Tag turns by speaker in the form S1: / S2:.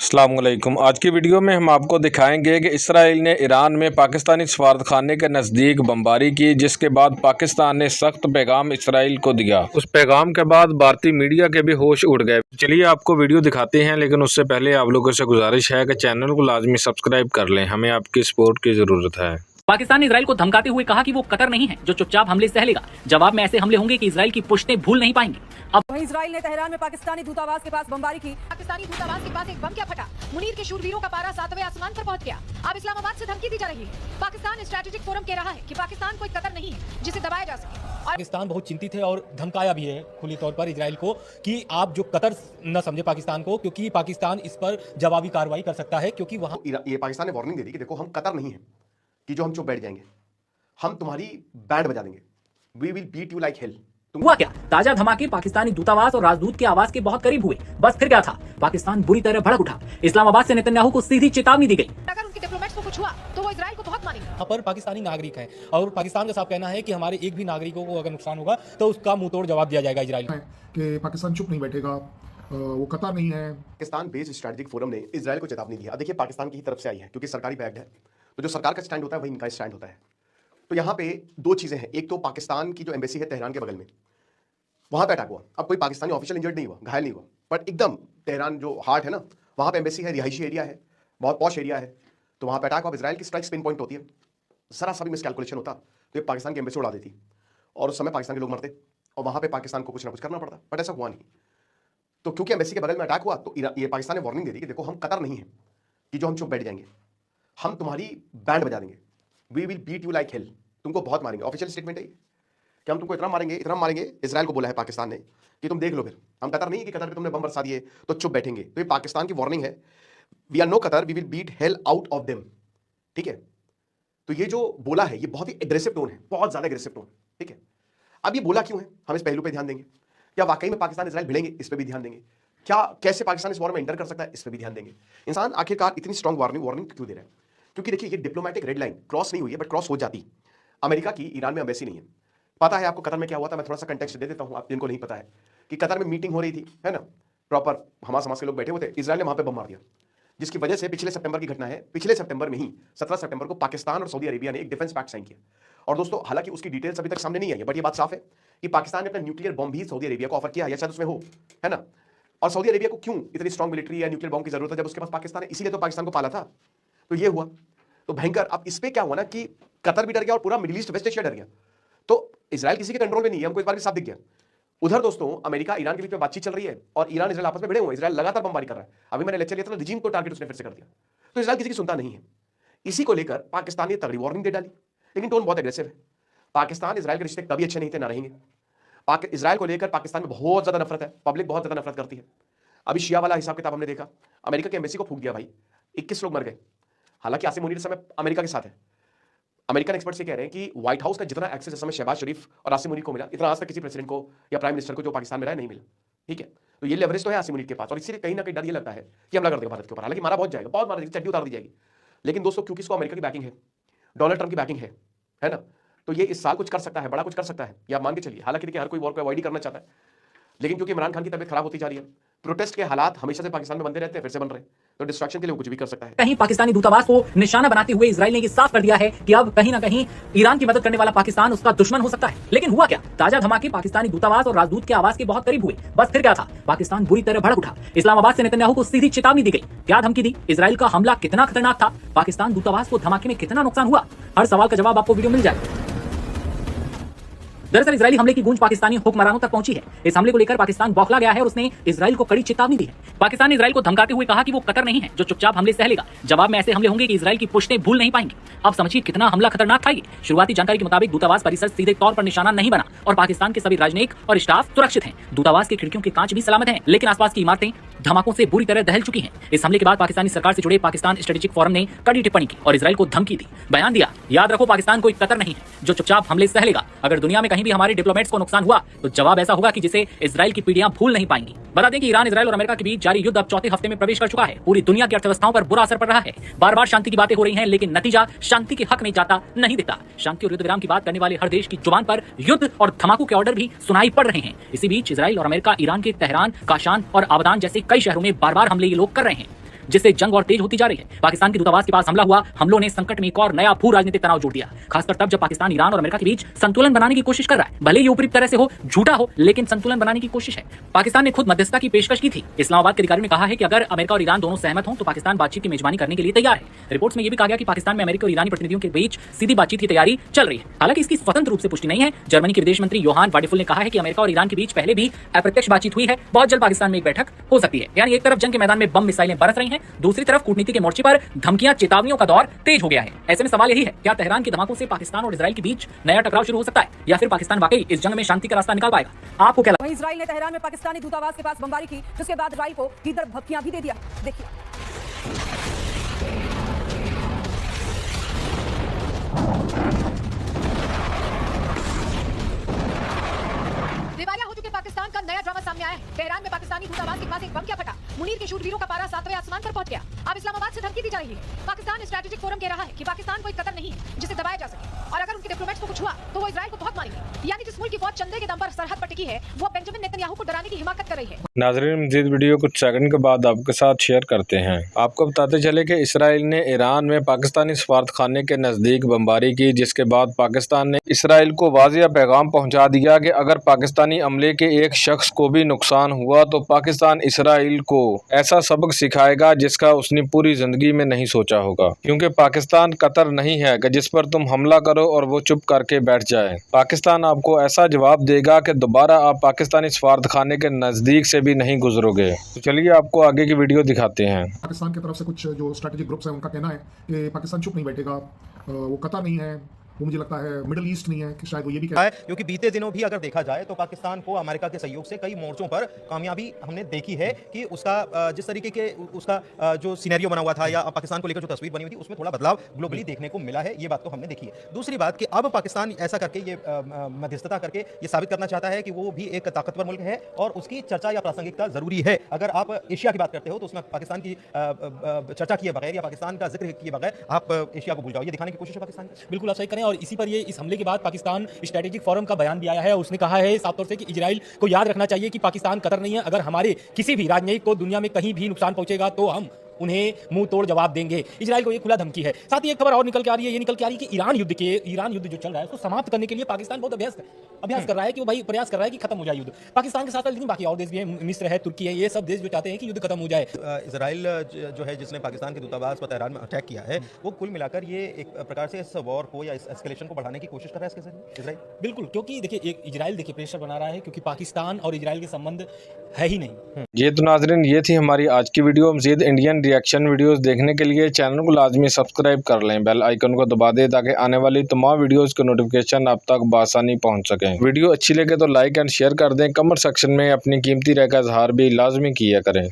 S1: अस्सलामुअलैकुम। आज की वीडियो में हम आपको दिखाएंगे कि इसराइल ने ईरान में पाकिस्तानी सफारतखाने के नज़दीक बमबारी की, जिसके बाद पाकिस्तान ने सख्त पैगाम इसराइल को दिया। उस पैगाम के बाद भारतीय मीडिया के भी होश उड़ गए। चलिए आपको वीडियो दिखाते हैं, लेकिन उससे पहले आप लोगों से गुजारिश है कि चैनल को लाजमी सब्सक्राइब कर लें। हमें आपकी सपोर्ट की ज़रूरत है।
S2: पाकिस्तान ने इजराइल को धमकाते हुए कहा कि वो कतर नहीं है जो चुपचाप हमले सह लेगा। जवाब में ऐसे हमले होंगे कि इजराइल की पुश्तें भूल नहीं पाएंगी।
S3: अब वहीं इजराइल ने तेहरान में पाकिस्तानी दूतावास के पास बमबारी की।
S4: पाकिस्तानी दूतावास के पास एक बम क्या फटा, मुनीर के शूरवीरों का पारा 7वें आसमान पर पहुंच गया। अब इस्लामाबाद से धमकी दी जा रही है। पाकिस्तान स्ट्रेटेजिक फोरम कह रहा है कि पाकिस्तान कोई कतर नहीं है जिसे दबाया जा सके।
S5: पाकिस्तान बहुत चिंतित है और धमकाया भी है खुली तौर पर इजराइल को कि आप जो कतर न समझे पाकिस्तान को, क्योंकि पाकिस्तान इस पर जवाबी कार्रवाई कर सकता है। क्योंकि वहां
S6: ये पाकिस्तान ने वार्निंग दे दी कि देखो हम कतर नहीं है कि जो हम चुप बैठ जाएंगे, हम तुम्हारी बैंड बजा देंगे। We will beat you like hell.
S2: हुआ क्या? ताजा धमाके पाकिस्तानी दूतावास और राजदूत के आवास के बहुत करीब हुए। बस फिर क्या था? पाकिस्तान बुरी तरह भड़क उठा। इस्लामाबाद से नेतन्याहू को सीधी चेतावनी दी गई।
S4: अगर उनके डिप्लोमेट्स को कुछ हुआ तो वो इजराइल को बहुत मारेंगे।
S5: यहाँ पर पाकिस्तानी नागरिक हैं और पाकिस्तान का साफ कहना है कि हमारे एक भी नागरिकों को अगर नुकसान होगा तो उसका मुंहतोड़ जवाब दिया जाएगा इजराइल को।
S7: कि पाकिस्तान चुप नहीं बैठेगा, वो कतर नहीं है।
S6: पाकिस्तान बेस्ड स्ट्रेटेजिक फोरम ने इजराइल को चेतावनी दी है। देखिए पाकिस्तान की ही तरफ से आई है, क्योंकि सरकारी बैक्ड है, तो जो सरकार का स्टैंड होता है वही इनका स्टैंड होता है। तो यहाँ पे दो चीजें हैं। एक तो पाकिस्तान की जो एम्बेसी है तेहरान के बगल में, वहां पे अटैक हुआ। अब कोई पाकिस्तानी ऑफिशियल इंजर्ड नहीं हुआ, घायल नहीं हुआ, बट एकदम तेहरान जो हार्ट है ना, वहां पे एम्बेसी है, रिहायशी एरिया है, बहुत पॉश एरिया है, तो वहां पे अटैक हुआ। इजराइल की स्ट्राइक स्पिन पॉइंट होती है, जरा सा भी मिसकैलकुलेशन होता तो ये पाकिस्तान की एम्बेसी उड़ा देती और उस समय पाकिस्तान के लोग मरते और वहां पे पाकिस्तान को कुछ ना कुछ करना पड़ता, बट ऐसा हुआ नहीं। तो क्योंकि एम्बेसी के बगल में अटैक हुआ तो ये पाकिस्तान ने वार्निंग दे दी कि देखो हम कतर नहीं है कि जो हम चुप बैठ जाएंगे, हम तुम्हारी बैंड बजा देंगे। We will beat you like hell. तुमको बहुत मारेंगे। ऑफिशियल स्टेटमेंट है कि हम तुमको इतना मारेंगे इजराइल को बोला है पाकिस्तान ने कि तुम देख लो। फिर हम कतर नहीं कि कतर पे तुमने बम बरसा दिए तो चुप बैठेंगे। तो ये पाकिस्तान की वार्निंग है। We are no Qatar, we will beat hell out of them. ठीक है, तो ये जो बोला है ये बहुत ही एग्रेसिव टोन है, बहुत ज्यादा एग्रेसिव टोन। ठीक है, अब ये बोला क्यों है, हम इस पहलू पे ध्यान देंगे। क्या वाकई में पाकिस्तान इजराइल भिड़ेंगे, इस पर भी ध्यान देंगे। क्या कैसे पाकिस्तान इस वॉर में एंटर कर सकता है, इस पर भी ध्यान देंगे। इंसान आखिरकार इतनी स्ट्रॉन्ग वार्निंग क्यों दे रहा है? क्योंकि देखिए ये डिप्लोमेटिक रेड लाइन क्रॉस नहीं हुई है, बट क्रॉस हो जाती। अमेरिका की ईरान में एम्बेसी नहीं है। पता है आपको कतर में क्या हुआ था? मैं थोड़ा सा कंटेक्स्ट दे देता हूं आप जिनको नहीं पता है कि कतर में मीटिंग हो रही थी, है ना, प्रॉपर हमास समाज के लोग बैठे हुए थे। इजराइल ने वहां पे बम मार दिया, जिसकी वजह से पिछले सितंबर की घटना है। पिछले सितंबर में ही 17 सितंबर को पाकिस्तान और सऊदी अरेबिया ने एक डिफेंस पैक्ट साइन किया। और दोस्तों हालांकि उसकी डिटेल्स अभी तक सामने नहीं आई है, बट ये बात साफ है कि पाकिस्तान ने अपना न्यूक्लियर बम भी सऊदी अरेबिया को ऑफर किया है, या शायद उसमें हो, है ना। और सऊदी अरेबिया को क्यों इतनी स्ट्रॉन्ग मिलिट्री या न्यूक्लियर बम की जरूरत है जब उसके पास पाकिस्तान है? इसीलिए तो पाकिस्तान को पाला था। तो ये हुआ तो भयंकर। अब इस पे क्या हुआ ना कि कतर भी डर गया और पूरा मिडिल ईस्ट वेस्ट एशिया डर गया। तो इजराइल किसी के कंट्रोल में नहीं है, हमको इस बार भी साफ दिख गया। उधर दोस्तों अमेरिका ईरान के बीच में बातचीत चल रही है और ईरान इजराइल आपस में भिड़े हुए हैं। इजराइल लगातार बमबारी कर रहा है। अभी मैंने लेक्चर लिया था, रिजीम को टारगेट उसने फिर से कर दिया। तो इजराइल किसी की सुनता नहीं है। इसी को लेकर पाकिस्तान ने तगड़ी वार्निंग दे डाली, लेकिन टोन बहुत एग्रेसिव है। पाकिस्तान इजराइल के रिश्ते कभी अच्छे नहीं थे, ना रहेंगे। इजराइल को लेकर पाकिस्तान में बहुत ज्यादा नफरत है, पब्लिक बहुत ज्यादा नफरत करती है। अभी शिया वाला हिसाब किताब हमने देखा, अमेरिका के एम्बेसी को फूंक दिया भाई, 21 लोग मर गए। हालांकि आसिम मुनीर इस समय अमेरिका के साथ है। अमेरिकन एक्सपर्ट्स ये कह रहे हैं कि व्हाइट हाउस का जितना एक्सेस इस समय शहबाज शरीफ और आसिम मुनीर को मिला, इतना आज तक किसी प्रेसिडेंट को या प्राइम मिनिस्टर को जो पाकिस्तान में रहा नहीं मिला। ठीक है, तो ये लेवरेज तो है आसिम मुनीर के पास, और इसीलिए कहीं ना कहीं डर ये लगता है कि हमला कर देगा भारत के ऊपर। हालांकि मारा बहुत जाएगा, बहुत मारा जाएगी, चड्डी उतार दी जाएगी। लेकिन दोस्तों क्योंकि इसको अमेरिका की बैकिंग है, डोनाल्ड ट्रंप की बैकिंग है ना, तो ये इस साल कुछ कर सकता है, बड़ा कुछ कर सकता है, ये आप मान के चलिए। हालांकि देखिए हर कोई वॉर को अवॉइड ही करना चाहता है, लेकिन क्योंकि इमरान खान की तबीयत खराब होती जा रही है, प्रोटेस्ट के हालात हमेशा से पाकिस्तान में बनते रहते हैं, फिर से बन रहे हैं, तो डिस्ट्रैक्शन के लिए वो कुछ भी कर सकता है।
S2: कहीं पाकिस्तानी दूतावास को निशाना बनाते हुए इजराइल ने ये साफ कर दिया है कि अब कहीं ना कहीं ईरान की मदद करने वाला पाकिस्तान उसका दुश्मन हो सकता है। लेकिन हुआ क्या? ताजा धमाके पाकिस्तानी दूतावास और राजदूत के आवास के बहुत करीब हुए। बस फिर क्या था? पाकिस्तान बुरी तरह भड़क उठा। इस्लामाबाद से नेतन्याहू को सीधी चेतावनी दी गई। क्या धमकी दी? इजराइल का हमला कितना खतरनाक था? पाकिस्तान दूतावास को धमाके में कितना नुकसान हुआ? हर सवाल का जवाब आपको वीडियो मिल जाएगा। दरअसल इजरायली हमले की गूंज पाकिस्तानी हुक्मरानों तक पहुंची है। इस हमले को लेकर पाकिस्तान बौखला गया है और उसने इजराइल को कड़ी चेतावनी दी है। पाकिस्तान ने इजराइल को धमकाते हुए कहा कि वो कतर नहीं है जो चुपचाप हमले सह लेगा। जवाब में ऐसे हमले होंगे कि इजराइल की पुश्तें भूल नहीं पाएंगी। अब समझिए कितना हमला खतरनाक था ये। शुरुआती जानकारी के मुताबिक दूतावास परिसर सीधे तौर पर निशाना नहीं बना और पाकिस्तान के सभी राजनयिक और स्टाफ सुरक्षित हैं। दूतावास की खिड़कियों के कांच भी सलामत हैं, लेकिन आसपास की इमारतें धमाकों से बुरी तरह दहल चुकी हैं। इस हमले के बाद पाकिस्तानी सरकार से जुड़े पाकिस्तान स्ट्रेटेजिक फोरम ने कड़ी टिप्पणी की और इजराइल को धमकी दी। बयान दिया, याद रखो पाकिस्तान कोई कतर नहीं है जो चुपचाप हमले सह लेगा। अगर दुनिया में कहीं भी हमारे डिप्लोमेट्स को नुकसान हुआ तो जवाब ऐसा होगा कि जिसे इजराइल की पीढ़ियां भूल नहीं पाएंगी। बता दें कि ईरान, इजराइल और अमेरिका के बीच जारी युद्ध अब चौथे हफ्ते में प्रवेश कर चुका है। पूरी दुनिया की अर्थव्यवस्थाओं पर बुरा असर पड़ रहा है। बार बार शांति की बातें हो रही हैं, लेकिन नतीजा शांति के हक में जाता नहीं दिखता। शांति और युद्ध विराम की बात करने वाले हर देश की जुबान पर युद्ध और धमाकों के ऑर्डर भी सुनाई पड़ रहे हैं। इसी बीच इजराइल और अमेरिका ईरान के तेहरान, काशान और आबदान जैसे कई शहरों में बार बार हमले ये लोग कर रहे हैं। जिससे जंग और तेज होती जा रही है। पाकिस्तान के दूतावास के पास हमला हुआ। हमलों ने संकट में एक और नया भू राजनीतिक तनाव जोड़ दिया, खासकर तब जब पाकिस्तान ईरान और अमेरिका के बीच संतुलन बनाने की कोशिश कर रहा है। भले ही ऊपरी तरह से हो, झूठा हो, लेकिन संतुलन बनाने की कोशिश है। पाकिस्तान ने खुद मध्यस्थता की पेशकश की थी। इस्लामाबाद के अधिकारियों ने कहा है कि अगर अमेरिका और ईरान दोनों सहमत हों तो पाकिस्तान बातचीत की मेजबानी करने के लिए तैयार है। रिपोर्ट्स में यह भी कहा गया कि पाकिस्तान में अमेरिकी और ईरानी प्रतिनिधियों के बीच सीधी बातचीत की तैयारी चल रही है। हालांकि इसकी स्वतंत्र रूप से पुष्टि नहीं है। जर्मनी के विदेश मंत्री योहान वाडेफुल ने कहा है कि अमेरिका और ईरान के बीच पहले भी अप्रत्यक्ष बातचीत हुई है। बहुत जल्द पाकिस्तान में एक बैठक हो सकती है। यानी एक तरफ जंग के मैदान में बम मिसाइलें बरस रही हैं, दूसरी तरफ कूटनीति के मोर्चे पर धमकियां, चेतावनियों का दौर तेज हो गया है। ऐसे में सवाल यही है, क्या तेहरान के धमाकों से पाकिस्तान और इजराइल के बीच नया टकराव शुरू हो सकता है, या फिर पाकिस्तान वाकई इस जंग में शांति का रास्ता निकाल पाएगा? आपको क्या लगता है?
S3: वहीं इजराइल ने तेहरान में पाकिस्तानी दूतावास के पास बमबारी की, जिसके बाद इजराइल को कीदर धमकियां भी दे दिया। देखिए।
S4: दिवालिया हो चुके पाकिस्तान का नया ड्रामा सामने आया है। तेहरान में पाकिस्तानी दूतावास के पास एक बम क्या फटा, मुनीर के शूरवीरों का पारा 7वें आसमान पर पहुंच गया। अब इस्लामाबाद से धमकी दी जा रही है। पाकिस्तान स्ट्रैटेजिक फोरम कह रहा है कि पाकिस्तान कोई कतर नहीं है जिसे दबाया जा सके, और अगर उनके डिप्लोमेट्स को कुछ हुआ तो वो इजराइल को बहुत मारेंगे। यानी जिस मुल्क की फौज चंदे के दम पर सरहद पर टिकी है, वो बेंजामिन नेतन्याहू को डराने की हिमाकत कर रही है।
S1: नाज़रीन, मज़ीद वीडियो कुछ सेकंड के बाद आपके साथ शेयर करते हैं। आपको बताते चले कि इसराइल ने ईरान में पाकिस्तानी सफारतखाने के नज़दीक बमबारी की, जिसके बाद पाकिस्तान ने इसराइल को वाज़िया पैगाम पहुंचा दिया कि अगर पाकिस्तानी अमले के एक शख्स को भी नुकसान हुआ तो पाकिस्तान इसराइल को ऐसा सबक सिखाएगा जिसका उसने पूरी ज़िंदगी में नहीं सोचा होगा, क्योंकि पाकिस्तान कतर नहीं है कि जिस पर तुम हमला करो और वो चुप करके बैठ जाए। पाकिस्तान आपको ऐसा जवाब देगा कि दोबारा आप पाकिस्तानी सफारतखाने के नज़दीक से भी नहीं गुजरोगे। तो चलिए आपको आगे की वीडियो दिखाते हैं।
S7: पाकिस्तान की तरफ से कुछ जो स्ट्रैटेजिक ग्रुप्स हैं उनका कहना है कि पाकिस्तान चुप नहीं बैठेगा, वो कतर नहीं है, वो मुझे लगता है मिडिल ईस्ट नहीं है, कि शायद वो ये भी कहता है।
S8: क्योंकि बीते दिनों भी अगर देखा जाए तो पाकिस्तान को अमेरिका के सहयोग से कई मोर्चों पर कामयाबी हमने देखी है कि उसका जिस तरीके के उसका जो सिनेरियो बना हुआ था या पाकिस्तान को लेकर जो तस्वीर बनी हुई थी उसमें थोड़ा बदलाव ग्लोबली देखने को मिला है। ये बात तो हमने देखी है। दूसरी बात कि अब पाकिस्तान ऐसा करके ये मध्यस्थता करके ये साबित करना चाहता है कि वो भी एक ताकतवर मुल्क है और उसकी चर्चा या प्रासंगिकता जरूरी है। अगर आप एशिया की बात करते हो तो उसमें पाकिस्तान की चर्चा किए बगैर या पाकिस्तान का जिक्र किए बगैर आप एशिया को भूल जाओ, ये दिखाने की कोशिश है पाकिस्तान की।
S5: बिल्कुल आप सही करें। और इसी पर ये इस हमले के बाद पाकिस्तान स्ट्रैटेजिक फोरम का बयान भी आया है। उसने कहा है साफ तौर से कि इजराइल को याद रखना चाहिए कि पाकिस्तान कतर नहीं है। अगर हमारे किसी भी राजनयिक को दुनिया में कहीं भी नुकसान पहुंचेगा तो हम उन्हें मुंह तोड़ जवाब देंगे। इजराइल को ये खुला धमकी है। साथ ही एक खबर और निकल के आ रही है, ये निकल के आ रही है कि ईरान युद्ध जो चल रहा है उसको समाप्त करने के लिए पाकिस्तान बहुत अभ्यास कर रहा है कि वो भाई प्रयास कर रहा है कि खत्म हो जाए युद्ध। पाकिस्तान के साथ साथ लेकिन बाकी और देश भी हैं, मिस्र है, तुर्की है, ये सब देश जो चाहते हैं कि युद्ध खत्म हो जाए।
S8: इजराइल जो है जिसने पाकिस्तान के दूतावास पर तेहरान में अटैक किया है, वो कुल मिलाकर ये एक प्रकार से इस वॉर को या इस एस्केलेशन को बढ़ाने की कोशिश कर रहा है इसके जरिए इजराइल।
S5: बिल्कुल, क्योंकि देखिए इजराइल प्रेशर बना रहा है, क्योंकि पाकिस्तान और इजराइल के संबंध है ही नहीं।
S1: ये तो नाज़रीन, ये थी हमारी आज की वीडियो। मज़ीद इंडियन रिएक्शन वीडियोस देखने के लिए चैनल को लाजमी सब्सक्राइब कर लें, बेल आइकन को दबा दें ताकि आने वाली तमाम वीडियोस के नोटिफिकेशन आप तक बआसानी पहुंच सकें। वीडियो अच्छी लगे तो लाइक एंड शेयर कर दें। कमेंट सेक्शन में अपनी कीमती राय का इजहार भी लाजमी किया करें।